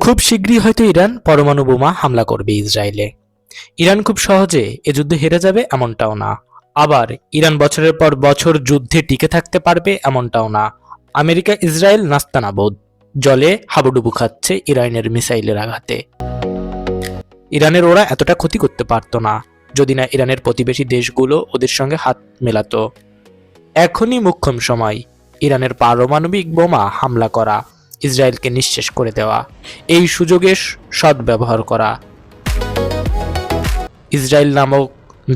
খুব শীঘ্রই হয়তো ইরান পরমাণু বোমা হামলা করবে ইসরায়েলে। ইরান খুব সহজে এ যুদ্ধে হেরে যাবে এমনটাও না। আবার ইরান বছরের পর বছর যুদ্ধে টিকে থাকতে পারবে এমনটাও না। আমেরিকা ইসরায়েল নাস্তানাবুদ, জলে হাবুডুবু খাচ্ছে ইরানের মিসাইলের আঘাতে। ইরানের ওরা এতটা ক্ষতি করতে পারতো না যদি না ইরানের প্রতিবেশী দেশগুলো ওদের সঙ্গে হাত মেলাতো। এখনই মোক্ষম সময় ইরানের পারমাণবিক বোমা হামলা করা, ইসরায়েলকে নিঃশেষ করে দেওয়া, এই সুযোগের সদ্ব্যবহার করা। ইসরায়েল নামক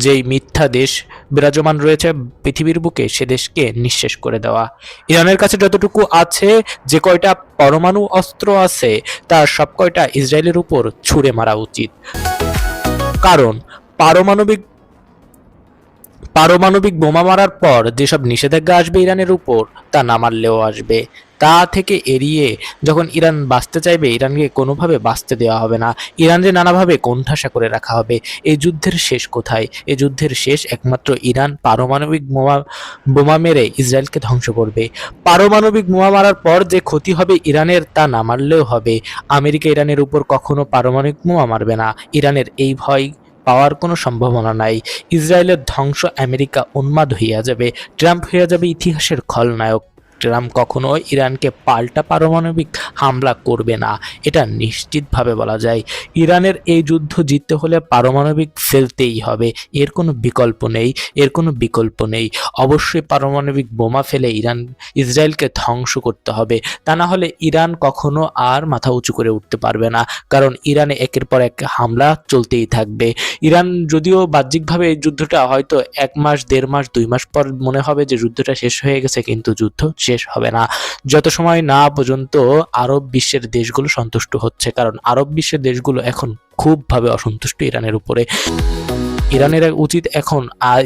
যেই মিথ্যা দেশ বিরাজমান রয়েছে পৃথিবীর বুকে, সে দেশকে নিঃশেষ করে দেওয়া। ইরানের কাছে যতটুকু আছে, যে কয়টা পরমাণু অস্ত্র আছে, তার সব কয়টা ইসরায়েলের উপর ছুঁড়ে মারা উচিত। কারণ পারমাণবিক পারমাণবিক বোমা মারার পর যেসব নিষেধাজ্ঞা আসবে ইরানের উপর, তা না মারলেও আসবে। তা থেকে এড়িয়ে যখন ইরান বাঁচতে চাইবে, ইরানকে কোনোভাবে বাঁচতে দেওয়া হবে না। ইরানকে নানাভাবে কোণঠাসা করে রাখা হবে। এই যুদ্ধের শেষ কোথায়? এই যুদ্ধের শেষ একমাত্র ইরান পারমাণবিক বোমা মেরে ইসরায়েলকে ধ্বংস করবে। পারমাণবিক বোমা মারার পর যে ক্ষতি হবে ইরানের, তা না মারলেও হবে। আমেরিকা ইরানের উপর কখনো পারমাণবিক বোমা মারবে না। ইরানের এই ভয় পাওয়ার কোনো সম্ভাবনা নাই। ইসরায়েলের ধ্বংস আমেরিকা উন্মাদ হইয়া যাবে। ট্রাম্প হইয়া যাবে ইতিহাসের খলনায়ক। ট্রাম্প কখনো ইরানকে পাল্টা পারমাণবিক হামলা করবে না, এটা নিশ্চিতভাবে বলা যায়। ইরানের এই যুদ্ধ জিততে হলে পারমাণবিক ফেলতেই হবে, এর কোনো বিকল্প নেই, এর কোনো বিকল্প নেই। অবশ্যই পারমাণবিক বোমা ফেলে ইসরায়েলকে ধ্বংস করতে হবে। তা না হলে ইরান কখনো আর মাথা উঁচু করে উঠতে পারবে না, কারণ ইরানে একের পর এক হামলা চলতেই থাকবে। ইরান যদিও বাহ্যিকভাবে এই যুদ্ধটা হয়তো 1 মাস, 1.5 মাস, 2 মাস পর মনে হবে যে যুদ্ধটা শেষ হয়ে গেছে, কিন্তু যুদ্ধ শেষ হবে না যত সময় না পর্যন্ত আরব বিশ্বের দেশগুলো সন্তুষ্ট হচ্ছে। কারণ আরব বিশ্বের দেশগুলো এখন খুবভাবে অসন্তুষ্ট ইরানের উপরে। ইরানের উচিত এখন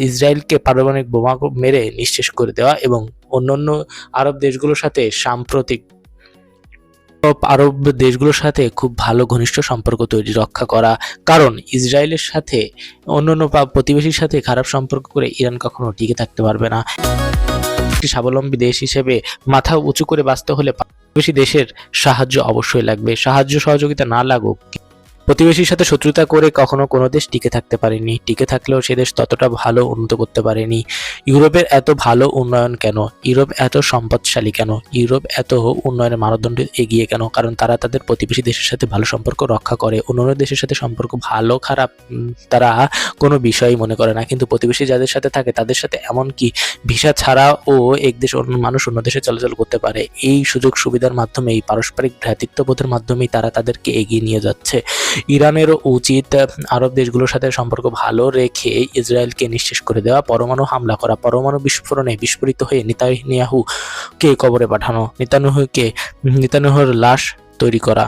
ইসরায়েলকে পারমাণবিক বোমা মেরে নিঃশেষ করে দেওয়া এবং অন্যান্য আরব দেশগুলোর সাথে আরব দেশগুলোর সাথে খুব ভালো ঘনিষ্ঠ সম্পর্ক রক্ষা করা। কারণ ইসরায়েলের সাথে অন্যান্য প্রতিবেশীর সাথে খারাপ সম্পর্ক করে ইরান কখনো টিকে থাকতে পারবে না। একটি স্বাবলম্বী দেশ হিসেবে মাথা উঁচু করে বাঁচতে হলে প্রতিবেশী দেশের সাহায্য অবশ্যই লাগবে। সাহায্য সহযোগিতা না লাগুক, প্রতিবেশীর সাথে শত্রুতা করে কখনো কোনো দেশ টিকে থাকতে পারেনি। টিকে থাকলেও সে দেশ ততটা ভালো উন্নত করতে পারেনি। ইউরোপের এত ভালো উন্নয়ন কেন? ইউরোপ এত সম্পদশালী কেন? ইউরোপ এত উন্নয়নের মানদণ্ডে এগিয়ে কেন? কারণ তারা তাদের প্রতিবেশী দেশের সাথে ভালো সম্পর্ক রক্ষা করে। অন্যান্য দেশের সাথে সম্পর্ক ভালো খারাপ তারা কোনো বিষয়ই মনে করে না, কিন্তু প্রতিবেশী যাদের সাথে থাকে তাদের সাথে এমনকি ভিসা ছাড়াও এক দেশ অন্য মানুষ অন্য দেশে চলাচল করতে পারে। এই সুযোগ সুবিধার মাধ্যমে, এই পারস্পরিক ভ্রাতৃত্ববোধের মাধ্যমেই তারা তাদেরকে এগিয়ে নিয়ে যাচ্ছে। ইরানেরও উচিত আরব দেশগুলোর সাথে সম্পর্ক ভালো রেখে ইসরায়েলকে নিঃশেষ করে দেওয়া, পরমাণু হামলা করা, পরমাণু বিস্ফোরণে বিস্ফোরিত হয়ে নেতানিয়াহুকে কবরে পাঠানো, নেতানিয়াহুর লাশ তৈরি করা।